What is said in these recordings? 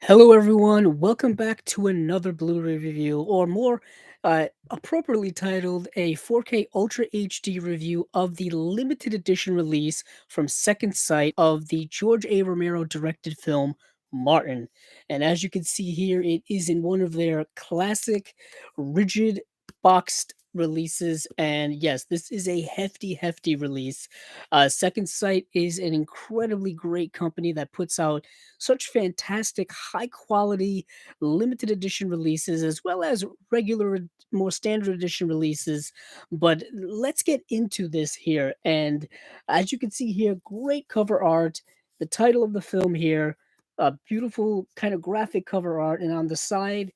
Hello, everyone. Welcome back to another Blu-ray review, or more appropriately titled a 4K Ultra HD review of the limited edition release from Second Sight of the George A. Romero directed film Martin. And as you can see here, it is in one of their classic rigid boxed releases. And yes, this is a hefty, hefty release. Second Sight is an incredibly great company that puts out such fantastic, high quality, limited edition releases, as well as regular, more standard edition releases. But let's get into this here. And as you can see here, great cover art. The title of the film here, beautiful kind of graphic cover art. And on the side,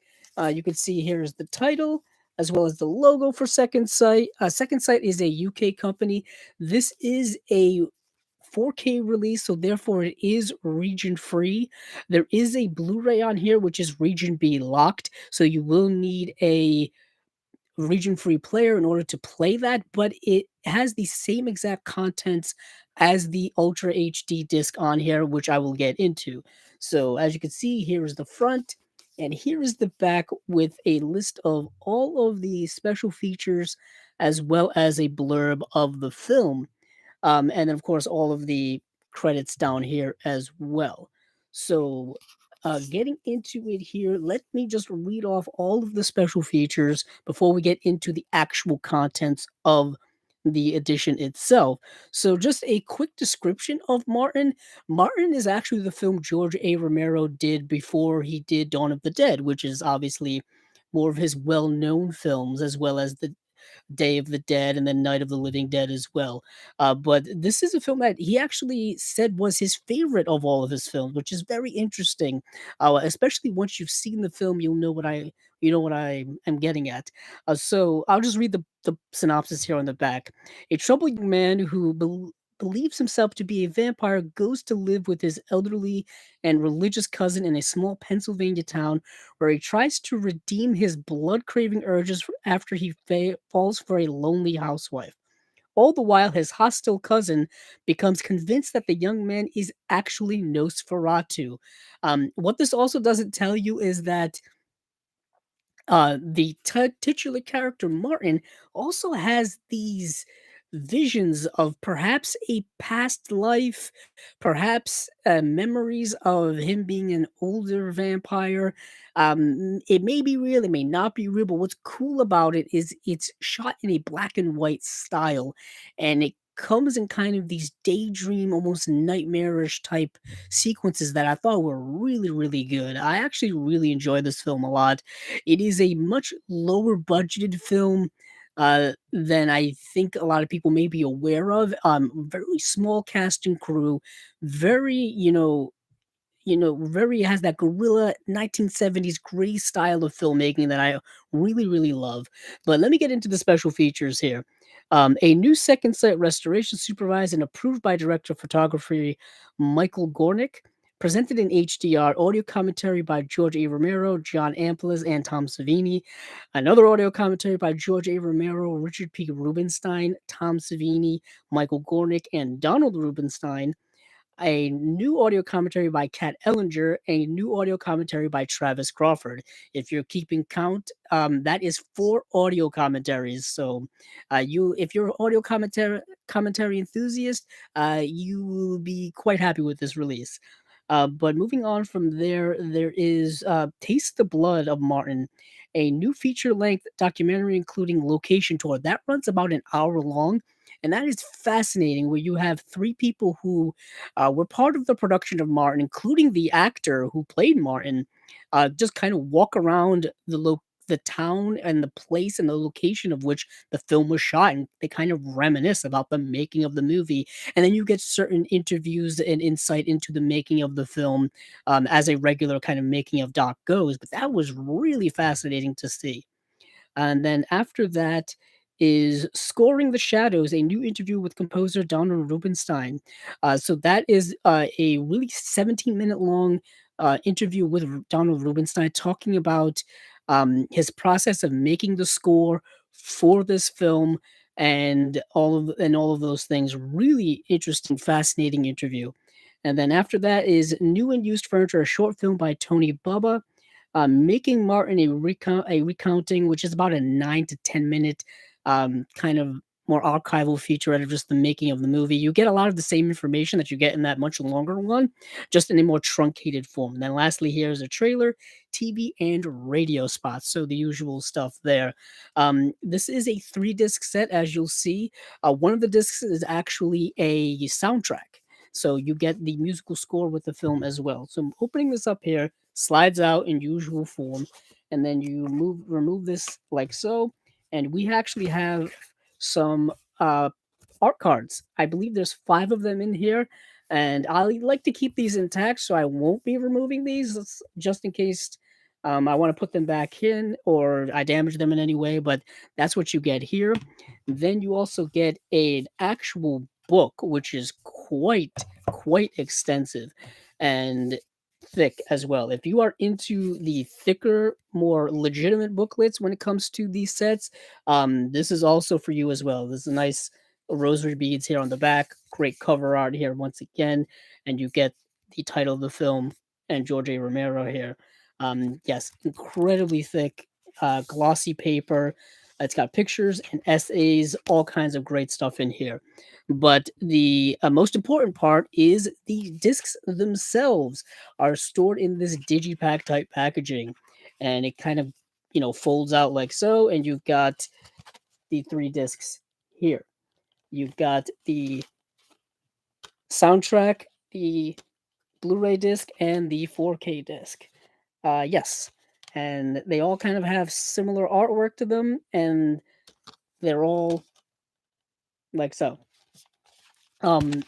you can see here is the title as well as the logo for Second Sight. Second Sight is a UK company. This is a 4K release, so therefore it is region free. There is a Blu-ray on here, which is region B locked, so you will need a region free player in order to play that, but it has the same exact contents as the Ultra HD disc on here, which I will get into. So as you can see, here is the front, and here is the back with a list of all of the special features as well as a blurb of the film. And then, of course, all of the credits down here as well. So, getting into it here, let me just read off all of the special features before we get into the actual contents of the edition itself. So, just a quick description of Martin. Martin is actually the film George A. Romero did before he did Dawn of the Dead, which is obviously more of his well known films, as well as the Day of the Dead and then Night of the Living Dead as well. But this is a film that he actually said was his favorite of all of his films, which is very interesting. Especially once you've seen the film, you know what I am getting at. So I'll just read the synopsis here on the back. A troubled young man who believes himself to be a vampire goes to live with his elderly and religious cousin in a small Pennsylvania town where he tries to redeem his blood craving urges after he falls for a lonely housewife. All the while, his hostile cousin becomes convinced that the young man is actually Nosferatu. What this also doesn't tell you is that the titular character Martin also has these visions of perhaps a past life, perhaps memories of him being an older vampire. It may be real, it may not be real, but what's cool about it is it's shot in a black and white style, and it comes in kind of these daydream, almost nightmarish type sequences that I thought were really, really good. I actually really enjoyed this film a lot. It is a much lower budgeted film than I think a lot of people may be aware of. Very small cast and crew, very very has that guerrilla 1970s gritty style of filmmaking that I really, really love. But let me get into the special features here. A new second sight restoration supervised and approved by director of photography Michael Gornick. Presented in HDR, audio commentary by George A. Romero, John Amplas, and Tom Savini. Another audio commentary by George A. Romero, Richard P. Rubenstein, Tom Savini, Michael Gornick, and Donald Rubenstein. A new audio commentary by Kat Ellinger, a new audio commentary by Travis Crawford. If you're keeping count, that is four audio commentaries. So, if you're an audio commentary enthusiast, you will be quite happy with this release. But moving on from there, there is Taste the Blood of Martin, a new feature length documentary including location tour. That runs about an hour long. And that is fascinating, where you have three people who were part of the production of Martin, including the actor who played Martin, just kind of walk around the town and the place and the location of which the film was shot, and they kind of reminisce about the making of the movie. And then you get certain interviews and insight into the making of the film, as a regular kind of making of doc goes. But that was really fascinating to see. And then after that is Scoring the Shadows, a new interview with composer Donald Rubinstein. So that is a really 17-minute long interview with Donald Rubinstein talking about his process of making the score for this film and all of those things. Really interesting, fascinating interview. And then after that is New and Used Furniture, a short film by Tony Bubba, making Martin a recounting, which is about a 9 to 10 minute kind of more archival featurette of just the making of the movie. You get a lot of the same information that you get in that much longer one, just in a more truncated form. And then lastly, here's a trailer, TV and radio spots, so the usual stuff there. This is a 3 disc set, as you'll see. One of the discs is actually a soundtrack. So you get the musical score with the film as well. So I'm opening this up here, slides out in usual form, and then you remove this like so, and we actually have some uh, art cards. I believe there's 5 of them in here, and I like to keep these intact, so I won't be removing these just in case I want to put them back in or I damage them in any way. But that's what you get here. Then you also get an actual book, which is quite extensive and thick as well. If you are into the thicker, more legitimate booklets when it comes to these sets, this is also for you as well. This is nice rosary beads here on the back, great cover art here once again, and you get the title of the film and George A. Romero here. Yes, incredibly thick, glossy paper. It's got pictures and essays, all kinds of great stuff in here. But the most important part is the discs themselves are stored in this digipack type packaging, and it kind of folds out like so, and you've got the 3 discs here. You've got the soundtrack, the Blu-ray disc, and the 4K disc. Yes, and they all kind of have similar artwork to them, and they're all like so. Um,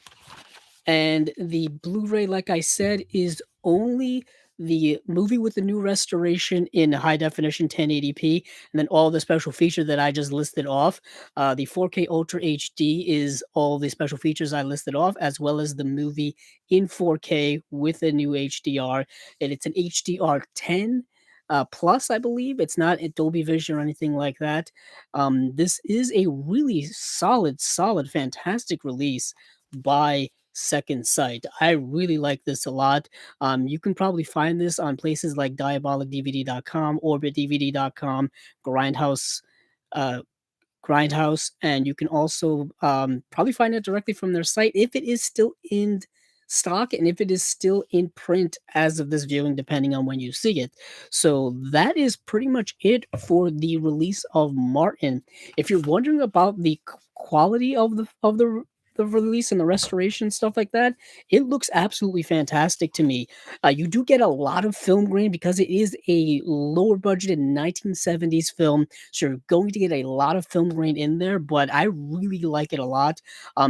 and the Blu-ray, like I said, is only the movie with the new restoration in high definition 1080p, and then all the special features that I just listed off. The 4K Ultra HD is all the special features I listed off, as well as the movie in 4K with a new HDR, and it's an HDR 10. Plus, I believe it's not a Dolby Vision or anything like that. This is a really solid, fantastic release by Second Sight. I really like this a lot. You can probably find this on places like diabolicdvd.com, orbitdvd.com, Grindhouse, uh, Grindhouse, and you can also probably find it directly from their site if it is still in stock and if it is still in print as of this viewing, depending on when you see it. So that is pretty much it for the release of Martin. If you're wondering about the quality of the release and the restoration stuff like that, it looks absolutely fantastic to me. You do get a lot of film grain because it is a lower budgeted 1970s film, so you're going to get a lot of film grain in there, but I really like it a lot.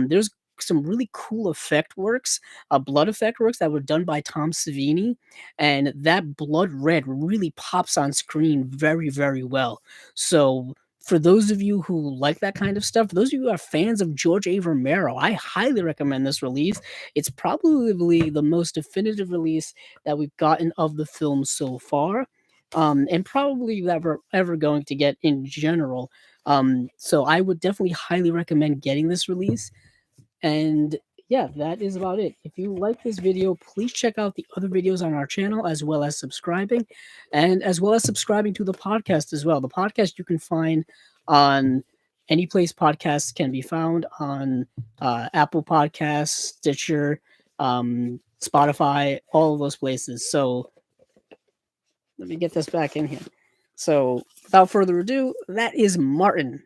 There's some really cool effect works, blood effect works that were done by Tom Savini, and that blood red really pops on screen very well. So for those of you who like that kind of stuff, for those of you who are fans of George A. Romero, I highly recommend this release. It's probably the most definitive release that we've gotten of the film so far, and probably that we're ever going to get in general. So I would definitely highly recommend getting this release. And yeah, that is about it. If you like this video, please check out the other videos on our channel, as well as subscribing, and as well as subscribing to the podcast as well. The podcast you can find on any place podcasts can be found, on Apple Podcasts, Stitcher, Spotify, all of those places. So let me get this back in here. So without further ado, that is Martin.